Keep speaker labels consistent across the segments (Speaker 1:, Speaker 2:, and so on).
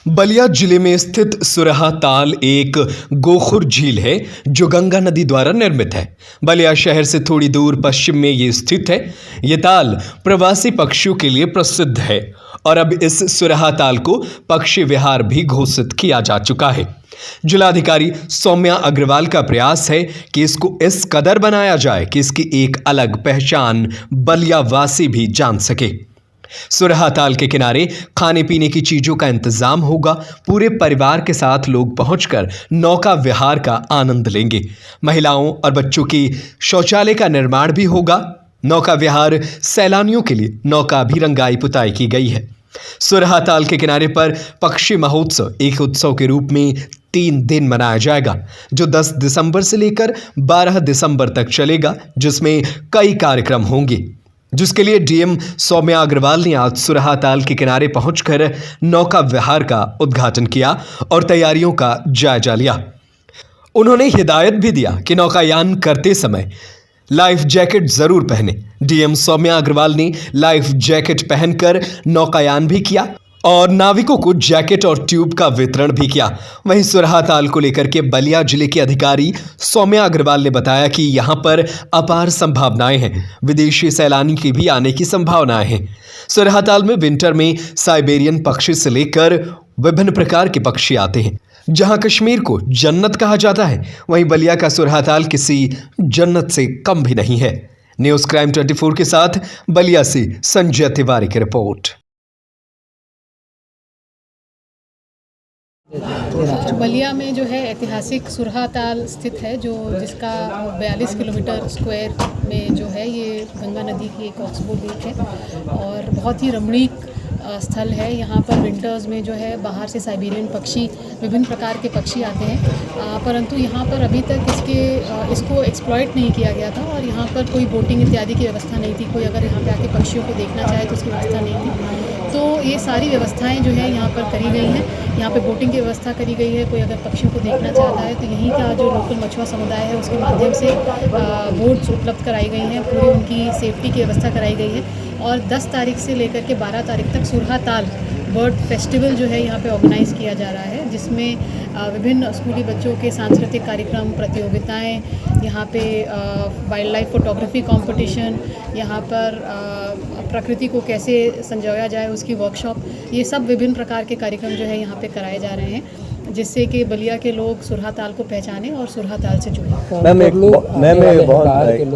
Speaker 1: बलिया जिले में स्थित सुरहा ताल एक गोखुर झील है जो गंगा नदी द्वारा निर्मित है। बलिया शहर से थोड़ी दूर पश्चिम में ये स्थित है। ये ताल प्रवासी पक्षियों के लिए प्रसिद्ध है और अब इस सुरहा ताल को पक्षी विहार भी घोषित किया जा चुका है। जिलाधिकारी सौम्या अग्रवाल का प्रयास है कि इसको इस कदर बनाया जाए कि इसकी एक अलग पहचान बलिया वासी भी जान सके। सुरहा ताल के किनारे खाने पीने की चीजों का इंतजाम होगा। पूरे परिवार के साथ लोग पहुंचकर नौका विहार का आनंद लेंगे। महिलाओं और बच्चों की शौचालय का निर्माण भी होगा। नौका विहार सैलानियों के लिए नौका भी रंगाई पुताई की गई है। सुरहा ताल के किनारे पर पक्षी महोत्सव एक उत्सव के रूप में 3 दिन मनाया जाएगा, जो 10 दिसंबर से लेकर 12 दिसंबर तक चलेगा, जिसमें कई कार्यक्रम होंगे, जिसके लिए डीएम सौम्या अग्रवाल ने आज सुरहा ताल के किनारे पहुंचकर नौका विहार का उद्घाटन किया और तैयारियों का जायजा लिया। उन्होंने हिदायत भी दिया कि नौकायान करते समय लाइफ जैकेट जरूर पहने। डीएम सौम्या अग्रवाल ने लाइफ जैकेट पहनकर नौकायान भी किया और नाविकों को जैकेट और ट्यूब का वितरण भी किया। वहीं सुरहा ताल को लेकर के बलिया जिले के अधिकारी सौम्या अग्रवाल ने बताया कि यहां पर अपार संभावनाएं हैं। विदेशी सैलानी की भी आने की संभावनाएं हैं। सुरहा ताल में विंटर में साइबेरियन पक्षी से लेकर विभिन्न प्रकार के पक्षी आते हैं। जहां कश्मीर को जन्नत कहा जाता है, वहीं बलिया का सुरहा ताल किसी जन्नत से कम भी नहीं है। न्यूज़ क्राइम 24 के साथ बलिया से संजय तिवारी की रिपोर्ट।
Speaker 2: बलिया में जो है ऐतिहासिक सुरहा ताल स्थित है, जिसका 42 किलोमीटर स्क्वायर में जो है ये गंगा नदी की एक ऑक्सबो लेक है और बहुत ही रमणीक स्थल है। यहाँ पर विंटर्स में जो है बाहर से साइबेरियन पक्षी, विभिन्न प्रकार के पक्षी आते हैं, परंतु यहाँ पर अभी तक इसको एक्सप्लॉइट नहीं किया गया था और यहाँ पर कोई बोटिंग इत्यादि की व्यवस्था नहीं थी। कोई अगर यहाँ पे आके पक्षियों को देखना चाहे तो उसकी व्यवस्था नहीं थी। तो ये सारी व्यवस्थाएं जो है यहाँ पर करी गई हैं। यहाँ पे बोटिंग की व्यवस्था करी गई है। कोई अगर पक्षियों को देखना चाहता है तो यहीं का जो लोकल मछुआ समुदाय है उसके माध्यम से बोट्स उपलब्ध कराई गई हैं। पूरी उनकी सेफ्टी की व्यवस्था कराई गई है और 10 तारीख से लेकर के 12 तारीख तक सुरहा ताल बर्ड फेस्टिवल जो है यहाँ पे ऑर्गेनाइज़ किया जा रहा है, जिसमें विभिन्न स्कूली बच्चों के सांस्कृतिक कार्यक्रम, प्रतियोगिताएं, यहाँ पे वाइल्ड लाइफ फोटोग्राफी कंपटीशन, यहाँ पर प्रकृति को कैसे संजोया जाए उसकी वर्कशॉप, ये सब विभिन्न प्रकार के कार्यक्रम जो है यहाँ पे कराए जा रहे हैं, जिससे कि बलिया के लोग सुरहा ताल को पहचाने और सुरहा ताल से जुड़े।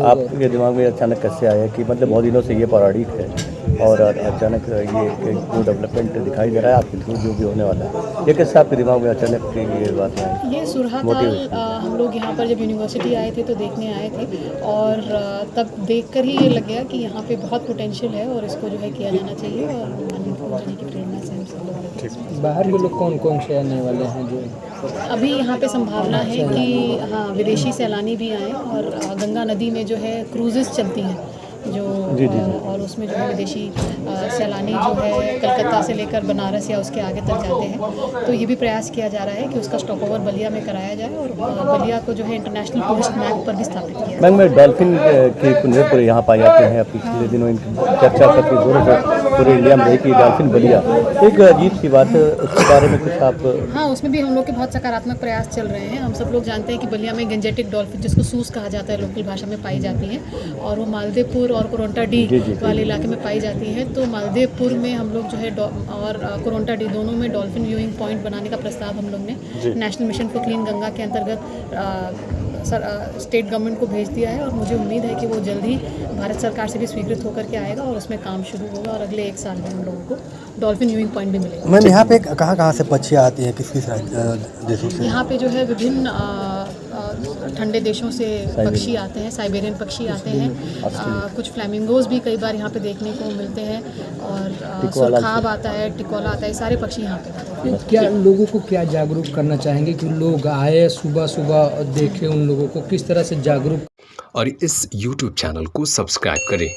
Speaker 3: आपके दिमाग में अचानक कैसे आया कि मतलब बहुत दिनों से ये पौराणिक है और अचानक ये डेवलपमेंट दिखाई दे रहा है आपके थ्रू जो भी होने वाला है, ये कैसे आपके दिमाग में अचानक ये बात आई?
Speaker 2: ये सुरहा ताल हम लोग यहाँ पर जब यूनिवर्सिटी आए थे तो देखने आए थे और तब देखकर ही ये लग गया कि यहाँ पे बहुत पोटेंशियल है और इसको जो है किया जाना चाहिए और जाने की प्रेरणा से हम सब लोग।
Speaker 4: बाहर के लोग कौन कौन से आने वाले हैं? जो
Speaker 2: अभी यहाँ पे संभावना है कि हाँ, विदेशी सैलानी भी आए और गंगा नदी में जो है क्रूजेस चलती हैं जो और उसमें जो है विदेशी सैलानी जो है कलकत्ता से लेकर बनारस या उसके आगे तक जाते हैं। तो ये भी प्रयास किया जा रहा है कि उसका स्टॉप ओवर बलिया में कराया जाए और बलिया को जो है इंटरनेशनल टूरिस्ट मैप पर भी स्थापित किया जाए।
Speaker 3: मैम, डॉल्फिन के पुनः यहाँ पाए जाते हैं। पिछले दिनों इनकी चर्चा करती जोरों से पूरे इंडिया में रही कि डॉल्फिन बलिया एक अजीब सी बात है, उसके बारे में कुछ आप?
Speaker 2: हाँ, उसमें भी हम लोग के बहुत सकारात्मक प्रयास चल रहे हैं। हम सब लोग जानते हैं कि बलिया में गंजेटिक डॉल्फिन, जिसको सूस कहा जाता है लोकल भाषा में, पाई जाती हैं और वो मालदेवपुर और कोरोंटा डी वाले इलाके में पाई जाती है। तो मालदेवपुर में हम लोग जो है और कोरोंटा डी दोनों में डॉल्फिन व्यूइंग पॉइंट बनाने का प्रस्ताव हम लोग ने national mission for clean Ganga के अंतर्गत स्टेट गवर्नमेंट को भेज दिया है और मुझे उम्मीद है कि वो जल्द ही भारत सरकार से भी स्वीकृत होकर के आएगा और उसमें काम शुरू होगा और अगले 1 साल में हम लोगों को डॉल्फिन व्यूइंग पॉइंट भी मिलेगा।
Speaker 5: मैम, यहाँ पे कहाँ से पक्षियाँ आती हैं, किस देशों से?
Speaker 2: यहाँ पे जो है विभिन्न ठंडे देशों से पक्षी आते हैं, साइबेरियन पक्षी आते हैं, कुछ फ्लैमिंगोज भी कई बार यहाँ पे देखने को मिलते हैं और सुरखाब आता है, टिकोला आता है, सारे पक्षी यहाँ पे आते हैं।
Speaker 4: क्या लोगों को क्या जागरूक करना चाहेंगे कि लोग आए सुबह सुबह देखें, उन लोगों को किस तरह से जागरूक?
Speaker 1: और इस YouTube चैनल को सब्सक्राइब करें